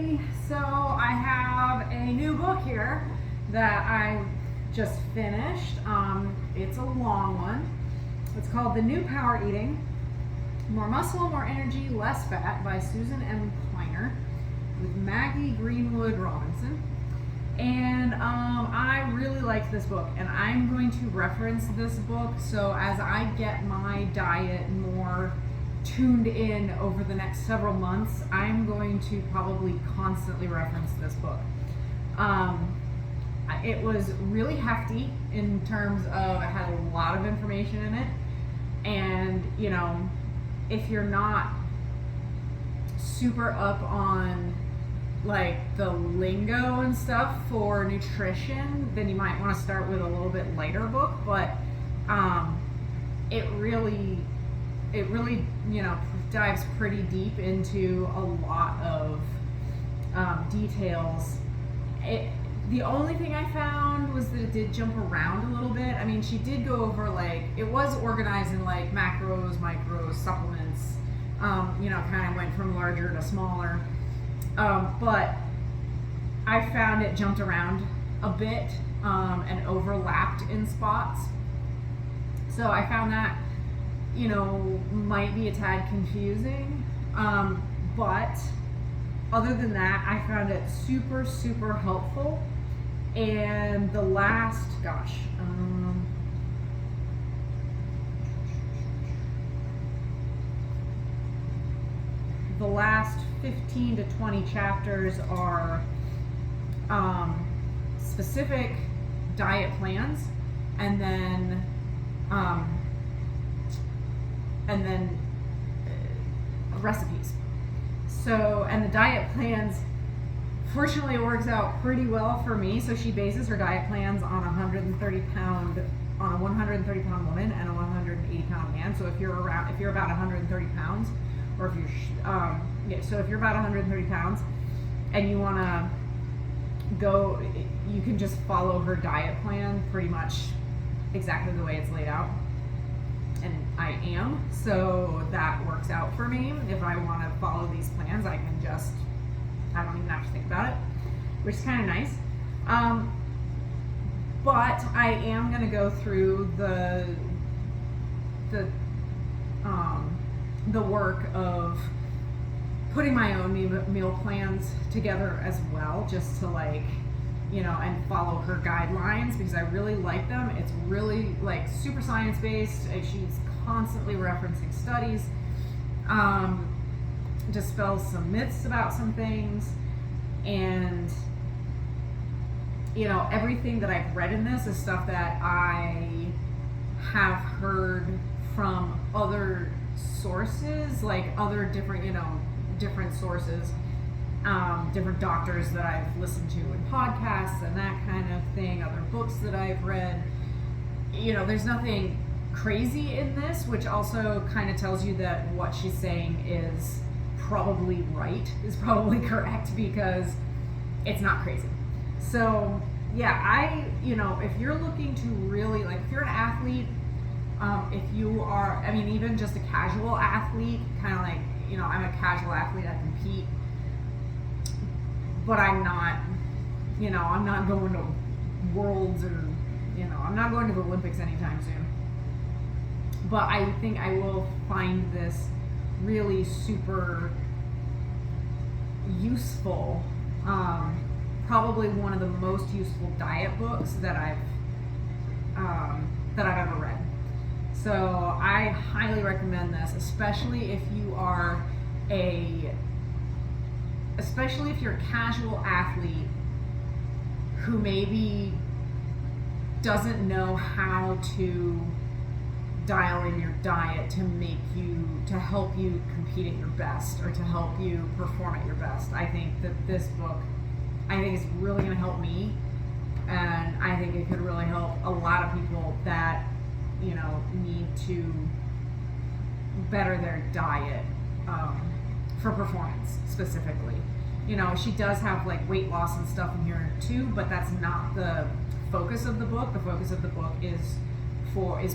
everybody. So I have a new book here that I just finished. It's a long one. It's called The New Power Eating, More Muscle, More Energy, Less Fat by Susan M. Kleiner with Maggie Greenwood-Robinson. And I really liked this book, and I'm going to reference this book so as I get my diet more tuned in over the next several months, I'm going to probably constantly reference this book. It was really hefty in terms of it had a lot of information in it, and you know, if you're not super up on like the lingo and stuff for nutrition, then you might want to start with a little bit lighter book, but it really you know, dives pretty deep into a lot of details. The only thing I found was that it did jump around a little bit. I mean, she did go over, like, it was organized in like macros, micros, supplements, you know, kind of went from larger to smaller. But I found it jumped around a bit and overlapped in spots. So I found that, you know, might be a tad confusing. But other than that, I found it super, super helpful. And the last, the last 15 to 20 chapters are specific diet plans, and then recipes. So, and the diet plans, fortunately, it works out pretty well for me. So she bases her diet plans on a 130 pound woman and a 180 pound man. So if you're about 130 pounds, or if you're so if you're about 130 pounds and you want to go, you can just follow her diet plan pretty much exactly the way it's laid out. And I am, so that works out for me. If I want to follow these plans, I don't even have to think about it, which is kind of nice. But I am going to go through the work of putting my own meal plans together as well, just to, like, you know, and follow her guidelines, because I really like them. It's really like super science-based. She's constantly referencing studies, dispels some myths about some things, and you know, everything that I've read in this is stuff that I have heard from other sources, like other different, you know, different sources, different doctors that I've listened to in podcasts and that kind of thing, other books that I've read. You know, there's nothing crazy in this, which also kind of tells you that what she's saying is probably right, is probably correct, because it's not crazy. So yeah, you know, if you're looking to really, like, if you're an athlete, if you are, I mean, even just a casual athlete, kind of like, you know, I'm a casual athlete, I compete, but I'm not, you know, I'm not going to worlds, or, you know, I'm not going to the Olympics anytime soon. But I think I will find this really super useful, probably one of the most useful diet books that I've ever read. So I highly recommend this, especially if you're a casual athlete who maybe doesn't know how to dial in your diet to help you compete at your best, or to help you perform at your best. I think that this book, is really going to help me, and I think it could really help a lot of people that, you know, need to better their diet for performance specifically. You know, she does have like weight loss and stuff in here too, but that's not the focus of the book. The focus of the book is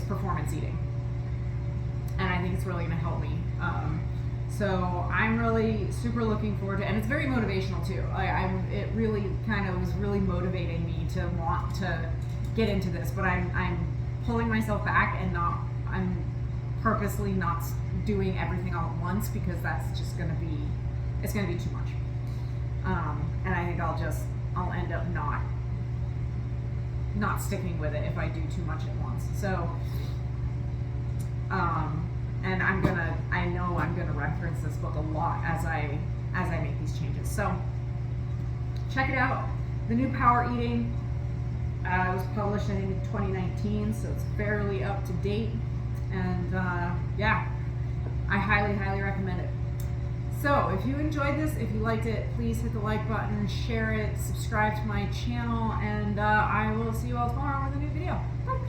performance eating, and I think it's really going to help me. So I'm really super looking forward to, and it's very motivational too. It really kind of was really motivating me to want to get into this, but I'm pulling myself back and I'm purposely not doing everything all at once, because that's just gonna be too much. And I think I'll end up not sticking with it if I do too much at once. So, and I know I'm gonna reference this book a lot as I make these changes. So check it out. The New Power Eating was published, I think, in 2019, so it's fairly up to date. And yeah, I highly recommend it. So if you enjoyed this, if you liked it, please hit the like button, share it, subscribe to my channel, and I will see you all tomorrow with a new video. Bye.